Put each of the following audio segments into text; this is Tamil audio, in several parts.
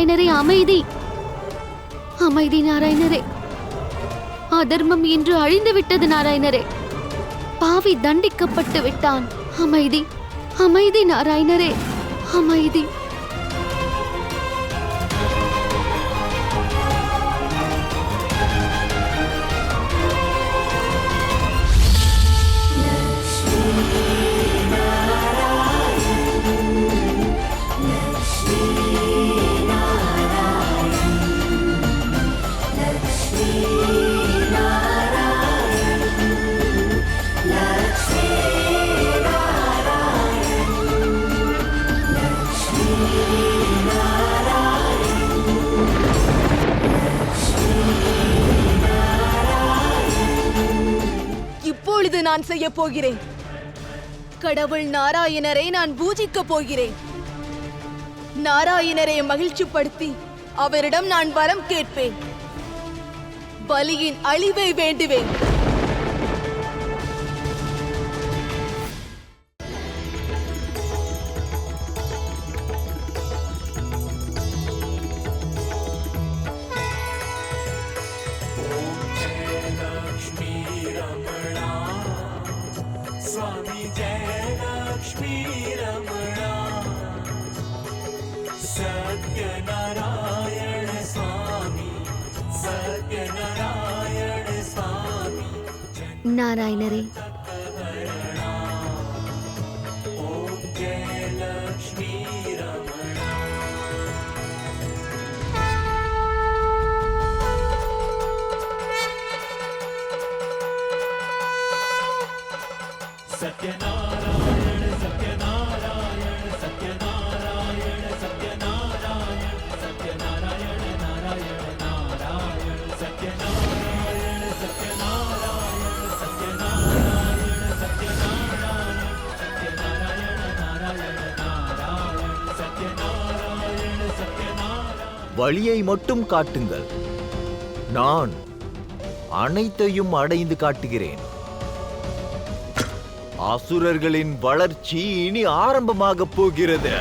நாராயணரே, அமைதி. அமைதி நாராயணரே. அதர்மம் இன்று அழிந்து விட்டது நாராயணரே. பாவி தண்டிக்கப்பட்டு விட்டான். அமைதி, அமைதி நாராயணரே, அமைதி. இப்பொழுது நான் செய்ய போகிறேன். கடவுள் நாராயணரை நான் பூஜிக்க போகிறேன். நாராயணரை மகிழ்ச்சிப்படுத்தி அவரிடம் நான் வரம் கேட்பேன். பலியின் அழிவை வேண்டுவேன். நாராயணரே, வழியை மட்டும் காட்டுங்கள், நான் அனைத்தையும் அடைந்து காட்டுகிறேன். அசுரர்களின் வளர்ச்சி இனி ஆரம்பமாக போகிறது.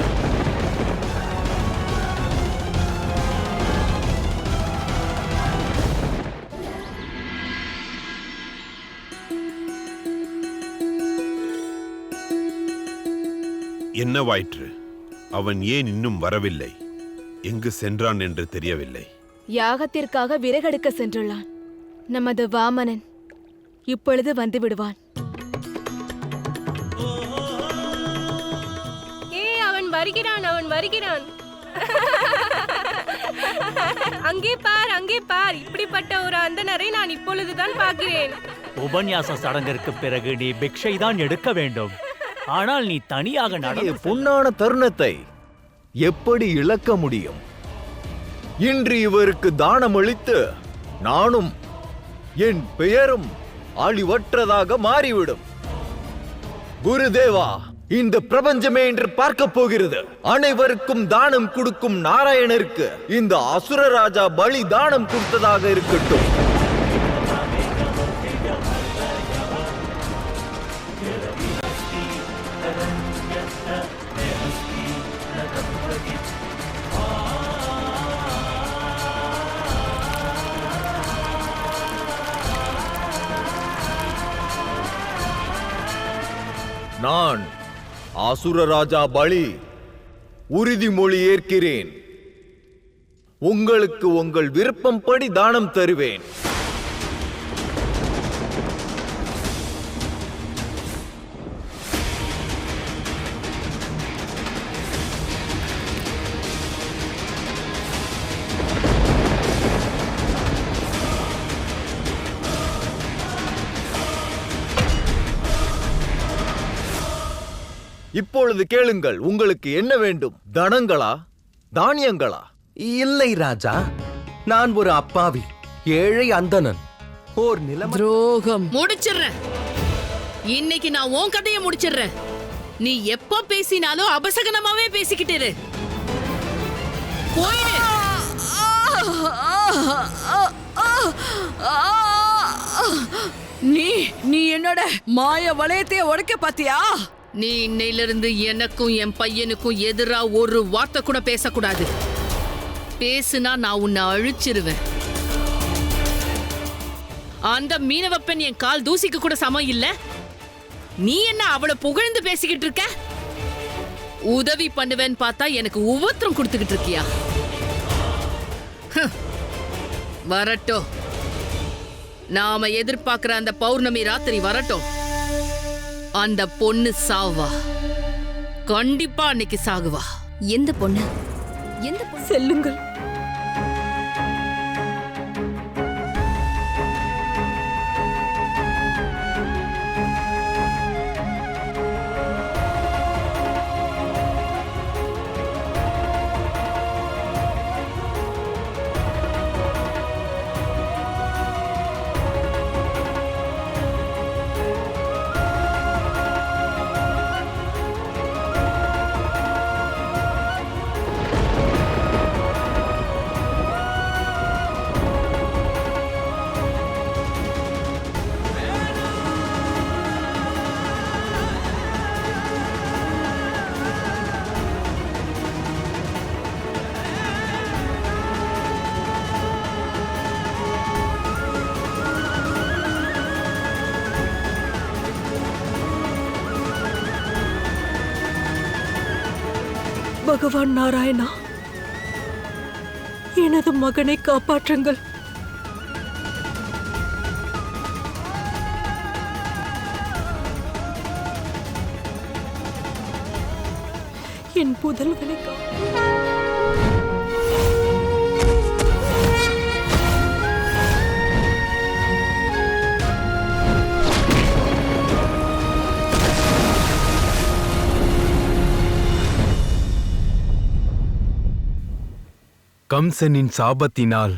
என்னவாயிற்று? அவன் ஏன் இன்னும் வரவில்லை? எங்கு சென்றான் என்று தெரியவில்லை. யாகத்திற்காக விறகெடுக்க சென்றுள்ளான். நமது வாமனன் இப்பொழுது வந்து விடுவான். அவன் வருகிறான், அவன் வருகிறான். அங்கே பார், அங்கே பார். இப்படிப்பட்ட ஒரு அந்தணரை நான் இப்பொழுதுதான் பார்க்கிறேன். உபன்யாச சடங்கிற்கு பிறகு நீ பிக்ஷை தான் எடுக்க வேண்டும். ஆனால் நீ தனியாக நடந்து பொன்னான தருணத்தை எப்படி இழக்க முடியும்? இன்று இவருக்கு தானம் அளித்து நானும் என் பெயரும் அழிவற்றதாக மாறிவிடும். குருதேவா, இந்த பிரபஞ்சமே என்று பார்க்க போகிறது. அனைவருக்கும் தானம் கொடுக்கும் நாராயணருக்கு இந்த அசுர ராஜா பலி தானம் கொடுத்ததாக இருக்கட்டும். நான் அசுரராஜா பலி உறுதிமொழி ஏற்கிறேன். உங்களுக்கு உங்கள் விருப்பம் படி தானம் தருவேன். இப்பொழுது கேளுங்கள், உங்களுக்கு என்ன வேண்டும்? தனங்களா, தானியங்களா? இல்லை ராஜா, நான் ஒரு அப்பாவி ஏழை அந்தணன். ஓர் நிலம் துரோகம். முடிச்சிடுறேன். இன்னைக்கு நான் உன் கதையை முடிச்சிடுறேன். நீ எப்ப பேசினாலும் அபசகனமாவே பேசிக்கிட்டு இரு. போயிடு. நீ என்னோட மாய வளையத்தை உடைக்க பாத்தியா? நீ இன்னையிலிருந்து எனக்கும் என் பையனுக்கும் எதிரா ஒரு வார்த்தை கூட பேசக்கூடாது. பேசுனா நான் உன்னை அழிச்சிருவேன். அந்த மீனவ பெண் என் கால் தூசிக்கு கூட சமம் இல்ல. நீ என்ன அவளை புகழ்ந்து பேசிக்கிட்டு இருக்க? உதவி பண்ணுவேன்னு பார்த்தா எனக்கு உபத்திரம் கொடுத்துக்கிட்டு இருக்கியா? வரட்டும், நாம எதிர்பார்க்கிற அந்த பௌர்ணமி ராத்திரி வரட்டும். அந்த பொண்ணு சாவா, கண்டிப்பா அன்னைக்கு சாகுவா. எந்த பொண்ணு? செல்லுங்கள். பகவான் நாராயணா, எனது மகனை காப்பாற்றுங்கள். என் புதல்வனை கம்சனின் சாபத்தினால்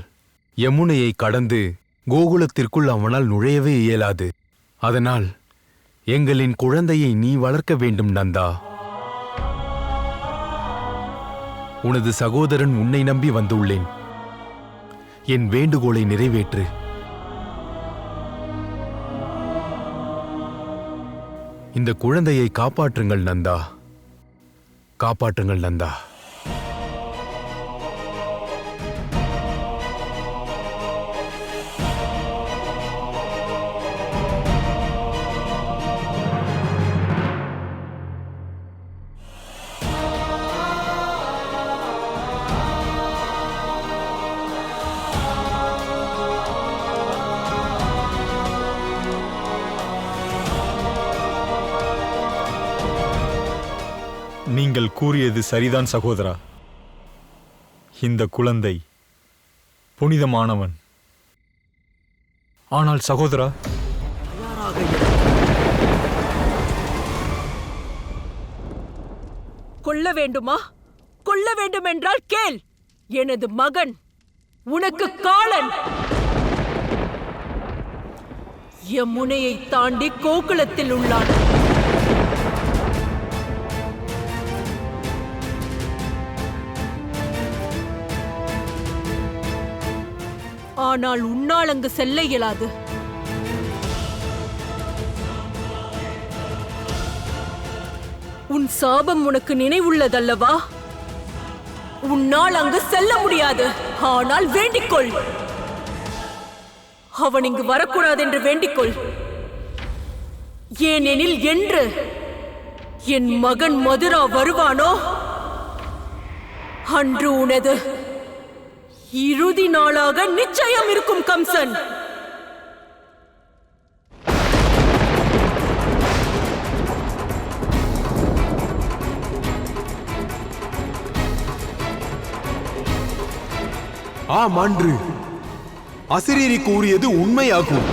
யமுனையை கடந்து கோகுலத்திற்குள் அவனால் நுழையவே இயலாது. அதனால் எங்களின் குழந்தையை நீ வளர்க்க வேண்டும் நந்தா. உனது சகோதரன் உன்னை நம்பி வந்துள்ளேன். என் வேண்டுகோளை நிறைவேற்று. இந்த குழந்தையை காப்பாற்றுங்கள் நந்தா, காப்பாற்றுங்கள் நந்தா. நீங்கள் கூறியது சரிதான் சகோதரா. இந்த குழந்தை புனிதமானவன். ஆனால் சகோதரா, கொல்ல வேண்டுமா? கொல்ல வேண்டும் என்றால் கேள். எனது மகன் உனக்கு காளன். யமுனையை தாண்டி கோகுலத்தில் உள்ளான். ஆனால் உன்னால் அங்கு செல்ல இயலாது. உன் சாபம் உனக்கு நினைவுள்ளதல்லவா? உன்னால் அங்கு செல்ல முடியாது. ஆனால் வேண்டிக்கொள், அவன் இங்கு வரக்கூடாது என்று வேண்டிக்கொள். ஏனெனில் என்று என் மகன் மதுரா வருவானோ அன்று உனது இறுதி நாளாக நிச்சயம் இருக்கும் கம்சன். ஆம், அன்று அசிரீரி கூறியது உண்மையாகும்.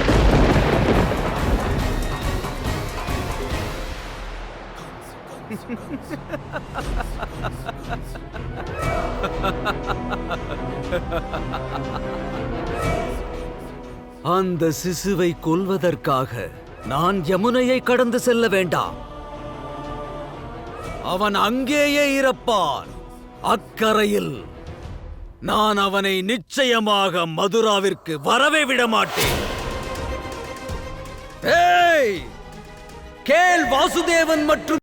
அந்த சிசுவை கொல்வதற்காக நான் யமுனையை கடந்து செல்ல வேண்டாம். அவன் அங்கேயே இருப்பான், அக்கரையில். நான் அவனை நிச்சயமாக மதுராவிற்கு வரவே விட மாட்டேன். ஏய், கேள் வாசுதேவன் மற்றும்